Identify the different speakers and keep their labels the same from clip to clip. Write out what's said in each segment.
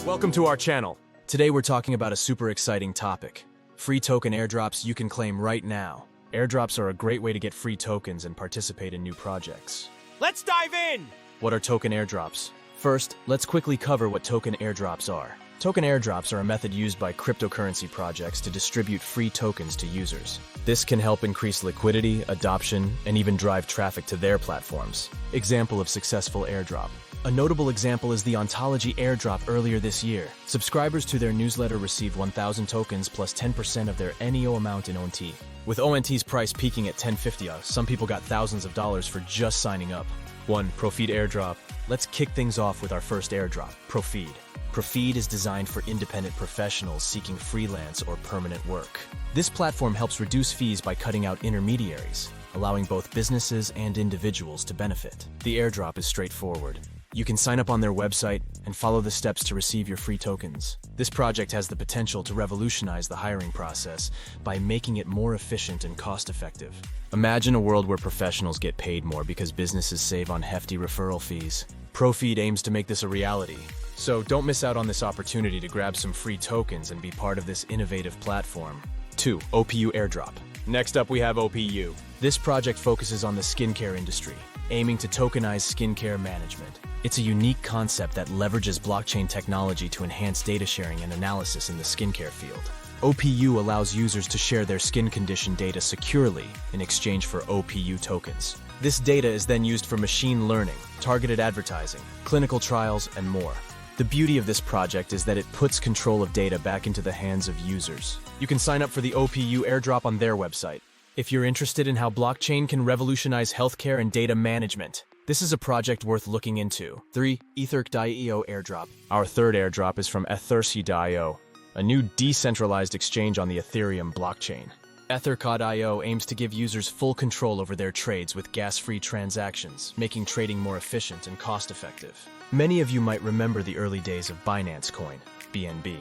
Speaker 1: Welcome to our channel. Today we're talking about a super exciting topic. Free token airdrops you can claim right now. Airdrops are a great way to get free tokens and participate in new projects.
Speaker 2: Let's dive in!
Speaker 1: What are token airdrops? First, let's quickly cover what token airdrops are. Token airdrops are a method used by cryptocurrency projects to distribute free tokens to users. This can help increase liquidity, adoption, and even drive traffic to their platforms. Example of successful airdrop. A notable example is the Ontology airdrop earlier this year. Subscribers to their newsletter received 1,000 tokens plus 10% of their NEO amount in ONT. With ONT's price peaking at 1050, some people got thousands of dollars for just signing up. 1. Profeed airdrop. Let's kick things off with our first airdrop, Profeed. Profeed is designed for independent professionals seeking freelance or permanent work. This platform helps reduce fees by cutting out intermediaries, allowing both businesses and individuals to benefit. The airdrop is straightforward. You can sign up on their website and follow the steps to receive your free tokens. This project has the potential to revolutionize the hiring process by making it more efficient and cost-effective. Imagine a world where professionals get paid more because businesses save on hefty referral fees. Profeed aims to make this a reality. So don't miss out on this opportunity to grab some free tokens and be part of this innovative platform. 2. OPU airdrop. Next up we have OPU. This project focuses on the skincare industry, aiming to tokenize skincare management. It's a unique concept that leverages blockchain technology to enhance data sharing and analysis in the skincare field. OPU allows users to share their skin condition data securely in exchange for OPU tokens. This data is then used for machine learning, targeted advertising, clinical trials, and more. The beauty of this project is that it puts control of data back into the hands of users. You can sign up for the OPU airdrop on their website. If you're interested in how blockchain can revolutionize healthcare and data management, this is a project worth looking into. 3. Ether.io airdrop. Our third airdrop is from Ether.io, a new decentralized exchange on the Ethereum blockchain. Ether.io aims to give users full control over their trades with gas-free transactions, making trading more efficient and cost-effective. Many of you might remember the early days of Binance Coin, BNB,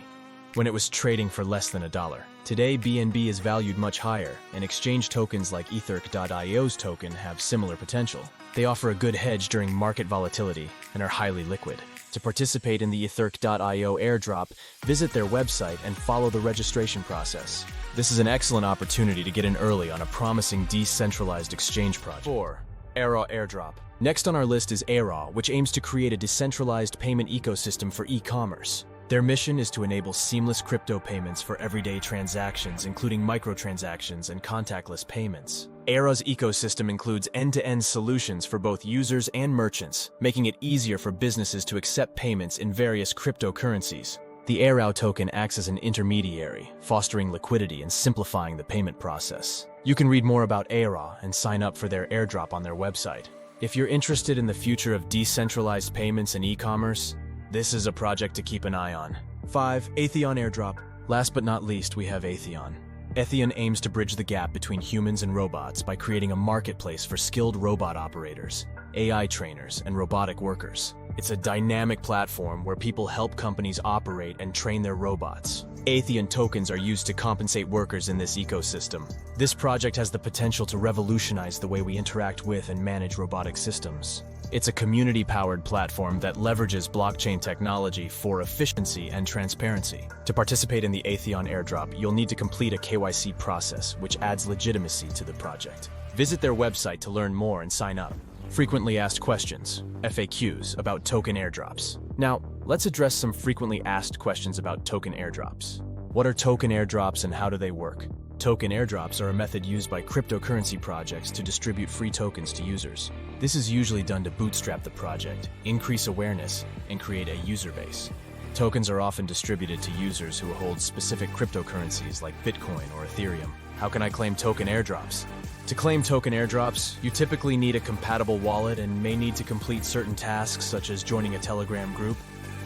Speaker 1: when it was trading for less than $1. Today, BNB is valued much higher, and exchange tokens like Ether.io's token have similar potential. They offer a good hedge during market volatility and are highly liquid. To participate in the Ether.io airdrop, visit their website and follow the registration process. This is an excellent opportunity to get in early on a promising decentralized exchange project. 4. Airdrop airdrop. Next on our list is Airdrop, which aims to create a decentralized payment ecosystem for e-commerce. Their mission is to enable seamless crypto payments for everyday transactions, including microtransactions and contactless payments. Airdrop's ecosystem includes end-to-end solutions for both users and merchants, making it easier for businesses to accept payments in various cryptocurrencies. The Airdrop token acts as an intermediary, fostering liquidity and simplifying the payment process. You can read more about Airdrop and sign up for their airdrop on their website. If you're interested in the future of decentralized payments and e-commerce, this is a project to keep an eye on. 5. Atheon airdrop. Last but not least, we have Atheon. Atheon aims to bridge the gap between humans and robots by creating a marketplace for skilled robot operators, AI trainers, and robotic workers. It's a dynamic platform where people help companies operate and train their robots. Atheon tokens are used to compensate workers in this ecosystem. This project has the potential to revolutionize the way we interact with and manage robotic systems. It's a community-powered platform that leverages blockchain technology for efficiency and transparency. To participate in the Atheon airdrop, you'll need to complete a KYC process, which adds legitimacy to the project. Visit their website to learn more and sign up. Frequently asked questions, FAQs, about token airdrops. Now, let's address some frequently asked questions about token airdrops. What are token airdrops and how do they work? Token airdrops are a method used by cryptocurrency projects to distribute free tokens to users. This is usually done to bootstrap the project, increase awareness, and create a user base. Tokens are often distributed to users who hold specific cryptocurrencies like Bitcoin or Ethereum. How can I claim token airdrops? To claim token airdrops, you typically need a compatible wallet and may need to complete certain tasks such as joining a Telegram group,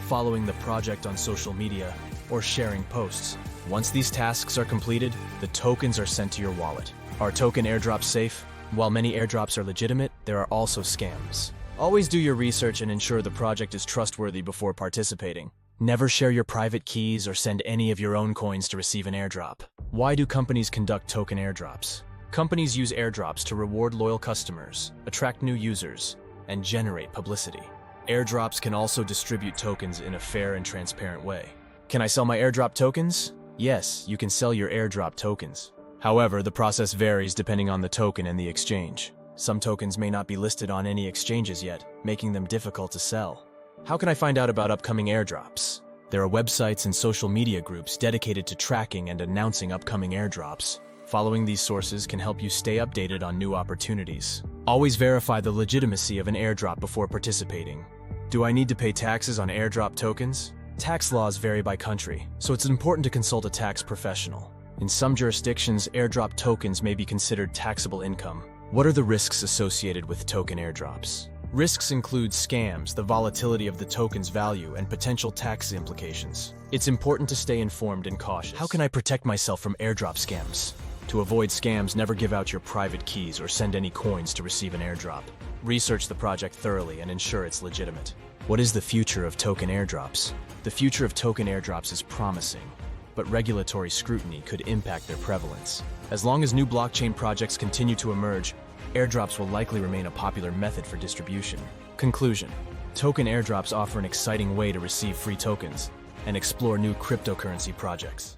Speaker 1: following the project on social media, or sharing posts. Once these tasks are completed, the tokens are sent to your wallet. Are token airdrops safe? While many airdrops are legitimate, there are also scams. Always do your research and ensure the project is trustworthy before participating. Never share your private keys or send any of your own coins to receive an airdrop. Why do companies conduct token airdrops? Companies use airdrops to reward loyal customers, attract new users, and generate publicity. Airdrops can also distribute tokens in a fair and transparent way. Can I sell my airdrop tokens? Yes, you can sell your airdrop tokens. However, the process varies depending on the token and the exchange. Some tokens may not be listed on any exchanges yet, making them difficult to sell. How can I find out about upcoming airdrops? There are websites and social media groups dedicated to tracking and announcing upcoming airdrops. Following these sources can help you stay updated on new opportunities. Always verify the legitimacy of an airdrop before participating. Do I need to pay taxes on airdrop tokens? Tax laws vary by country, so it's important to consult a tax professional. In some jurisdictions, airdrop tokens may be considered taxable income. What are the risks associated with token airdrops? Risks include scams, the volatility of the token's value, and potential tax implications. It's important to stay informed and cautious. How can I protect myself from airdrop scams? To avoid scams, never give out your private keys or send any coins to receive an airdrop. Research the project thoroughly and ensure it's legitimate. What is the future of token airdrops? The future of token airdrops is promising, but regulatory scrutiny could impact their prevalence. As long as new blockchain projects continue to emerge, airdrops will likely remain a popular method for distribution. Conclusion: token airdrops offer an exciting way to receive free tokens and explore new cryptocurrency projects.